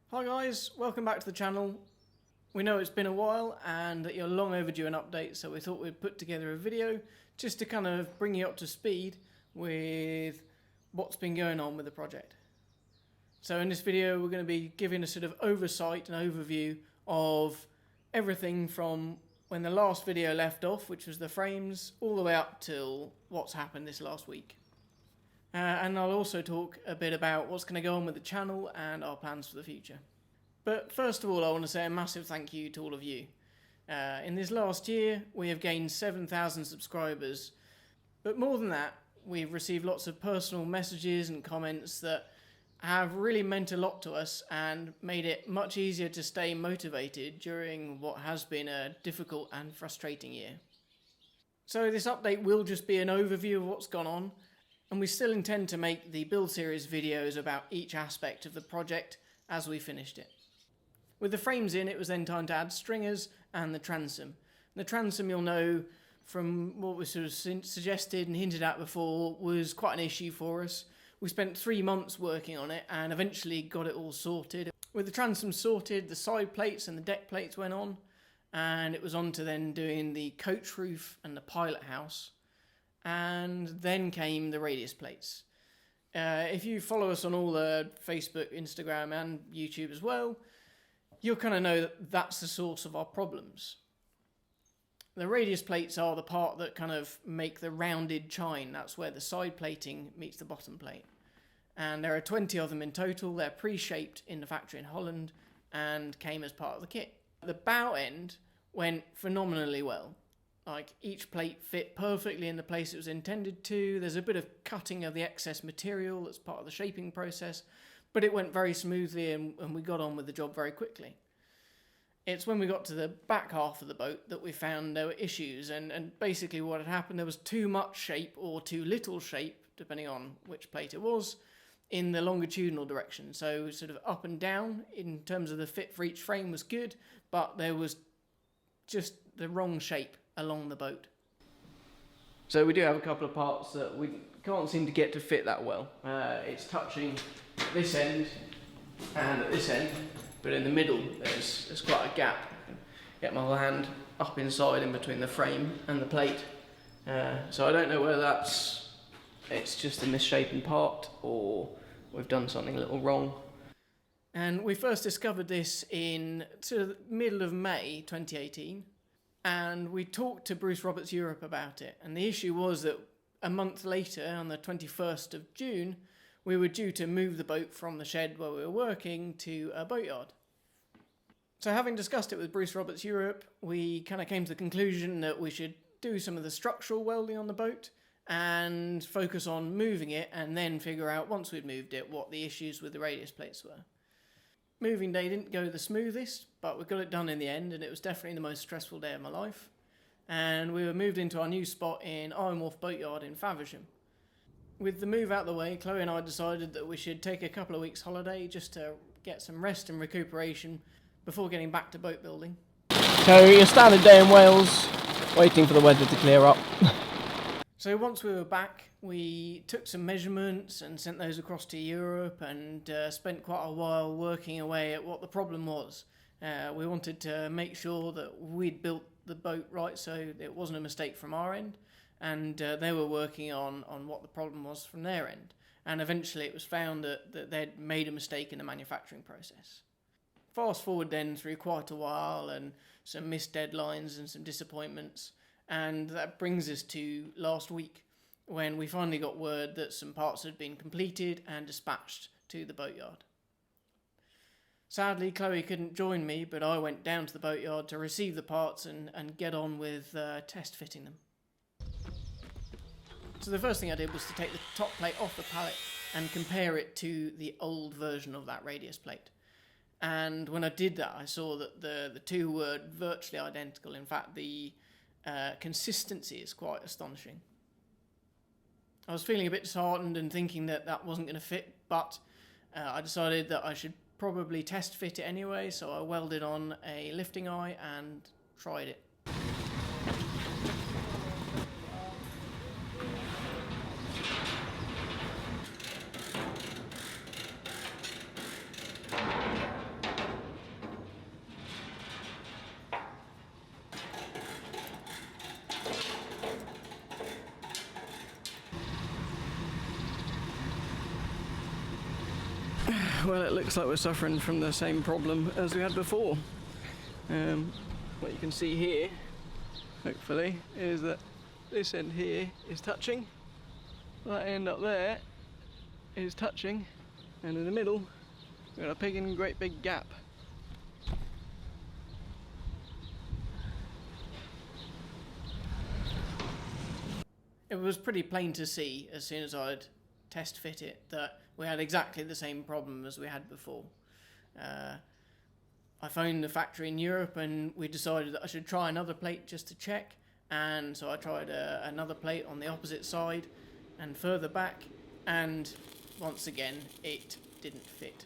Hi guys, welcome back to the channel. We know it's been a while and that you're long overdue an update, so we thought we'd put together a video just to kind of bring you up to speed with what's been going on with the project. So in this video we're going to be giving a sort of oversight and overview of everything from when the last video left off, which was the frames, all the way up till what's happened this last week. And I'll also talk a bit about what's going to go on with the channel and our plans for the future. But first of all, I want to say a massive thank you to all of you. In this last year, we have gained 7,000 subscribers. But more than that, we've received lots of personal messages and comments that have really meant a lot to us and made it much easier to stay motivated during what has been a difficult and frustrating year. So this update will just be an overview of what's gone on. And we still intend to make the build series videos about each aspect of the project as we finished it. With the frames in, it was then time to add stringers and the transom. The transom, you'll know from what was sort of suggested and hinted at before, was quite an issue for us. We spent 3 months working on it and eventually got it all sorted. With the transom sorted, the side plates and the deck plates went on, and it was on to then doing the coach roof and the pilot house. And then came the radius plates. If you follow us on all the Facebook, Instagram and YouTube as well, you'll kind of know that that's the source of our problems. The radius plates are the part that kind of make the rounded chine. That's where the side plating meets the bottom plate. And there are 20 of them in total. They're pre-shaped in the factory in Holland and came as part of the kit. The bow end went phenomenally well. Like, each plate fit perfectly in the place it was intended to. There's a bit of cutting of the excess material that's part of the shaping process, but it went very smoothly and we got on with the job very quickly. It's when we got to the back half of the boat that we found there were issues, and basically what had happened, there was too much shape or too little shape, depending on which plate it was, in the longitudinal direction. So sort of up and down in terms of the fit for each frame was good, but there was just the wrong shape along the boat. So we do have a couple of parts that we can't seem to get to fit that well. It's touching at this end and at this end, but in the middle there's quite a gap. Get my hand up inside in between the frame and the plate. So I don't know whether it's just a misshapen part or we've done something a little wrong. And we first discovered this in sort of the middle of May 2018. And we talked to Bruce Roberts Europe about it. And the issue was that a month later, on the 21st of June, we were due to move the boat from the shed where we were working to a boatyard. So having discussed it with Bruce Roberts Europe, we kind of came to the conclusion that we should do some of the structural welding on the boat and focus on moving it and then figure out, once we'd moved it, what the issues with the radius plates were. Moving day didn't go the smoothest, but we got it done in the end, and it was definitely the most stressful day of my life. And we were moved into our new spot in Iron Wharf Boatyard in Faversham. With the move out the way, Chloe and I decided that we should take a couple of weeks holiday just to get some rest and recuperation before getting back to boat building. So your standard day in Wales, waiting for the weather to clear up. So once we were back, we took some measurements and sent those across to Europe and spent quite a while working away at what the problem was. We wanted to make sure that we'd built the boat right so it wasn't a mistake from our end, and they were working on what the problem was from their end. And eventually it was found that they'd made a mistake in the manufacturing process. Fast forward then through quite a while and some missed deadlines and some disappointments. And that brings us to last week, when we finally got word that some parts had been completed and dispatched to the boatyard. Sadly, Chloe couldn't join me, but I went down to the boatyard to receive the parts and get on with test fitting them. So the first thing I did was to take the top plate off the pallet and compare it to the old version of that radius plate. And when I did that, I saw that the two were virtually identical. In fact, the consistency is quite astonishing. I was feeling a bit disheartened and thinking that wasn't going to fit, but I decided that I should probably test fit it anyway, so I welded on a lifting eye and tried it. Well, it looks like we're suffering from the same problem as we had before. What you can see here, hopefully, is that this end here is touching, that end up there is touching, and in the middle we've got a great big gap. It was pretty plain to see as soon as I'd test fit it that we had exactly the same problem as we had before. I phoned the factory in Europe and we decided that I should try another plate just to check, and so I tried another plate on the opposite side and further back, and once again it didn't fit.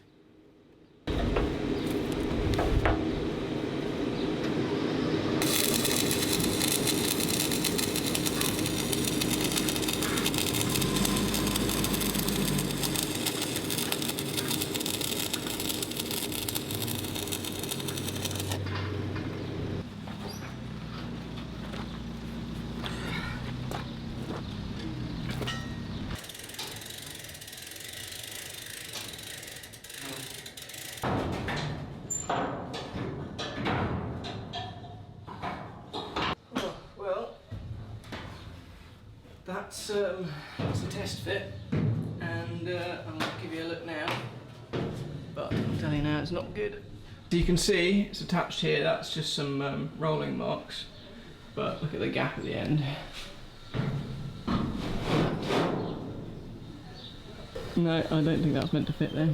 That's a test fit, and I'm going to give you a look now, but I'll tell you now it's not good. So you can see it's attached here, that's just some rolling marks, but look at the gap at the end. No, I don't think that's meant to fit there.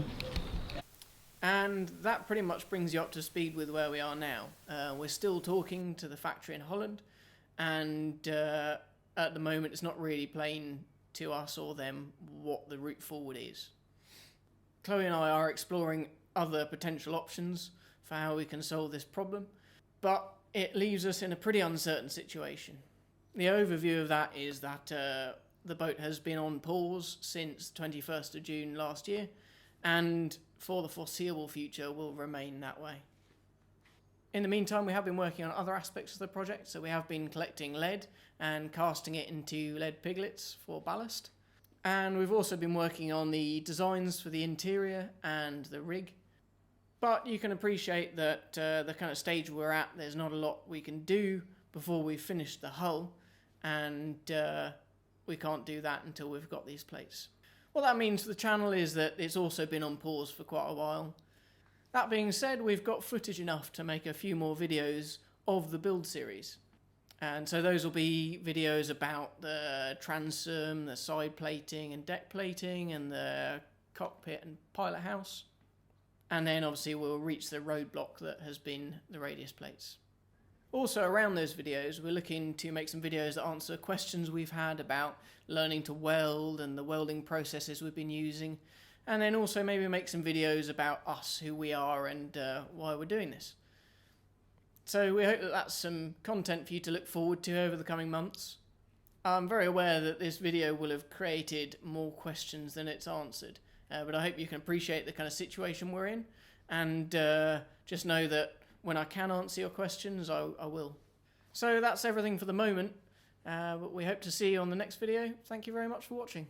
And that pretty much brings you up to speed with where we are now. We're still talking to the factory in Holland, and at the moment it's not really plain to us or them what the route forward is. Chloe and I are exploring other potential options for how we can solve this problem, but it leaves us in a pretty uncertain situation. The overview of that is that the boat has been on pause since 21st of June last year, and for the foreseeable future will remain that way. In the meantime, we have been working on other aspects of the project, so we have been collecting lead and casting it into lead piglets for ballast. And we've also been working on the designs for the interior and the rig. But you can appreciate that the kind of stage we're at, there's not a lot we can do before we've finished the hull, and we can't do that until we've got these plates. What that means for the channel is that it's also been on pause for quite a while. That being said, we've got footage enough to make a few more videos of the build series. And so those will be videos about the transom, the side plating and deck plating, and the cockpit and pilot house. And then obviously we'll reach the roadblock that has been the radius plates. Also around those videos, we're looking to make some videos that answer questions we've had about learning to weld and the welding processes we've been using. And then also maybe make some videos about us, who we are, and why we're doing this. So we hope that that's some content for you to look forward to over the coming months. I'm very aware that this video will have created more questions than it's answered, but I hope you can appreciate the kind of situation we're in, and just know that when I can answer your questions, I will. So that's everything for the moment, but we hope to see you on the next video. Thank you very much for watching.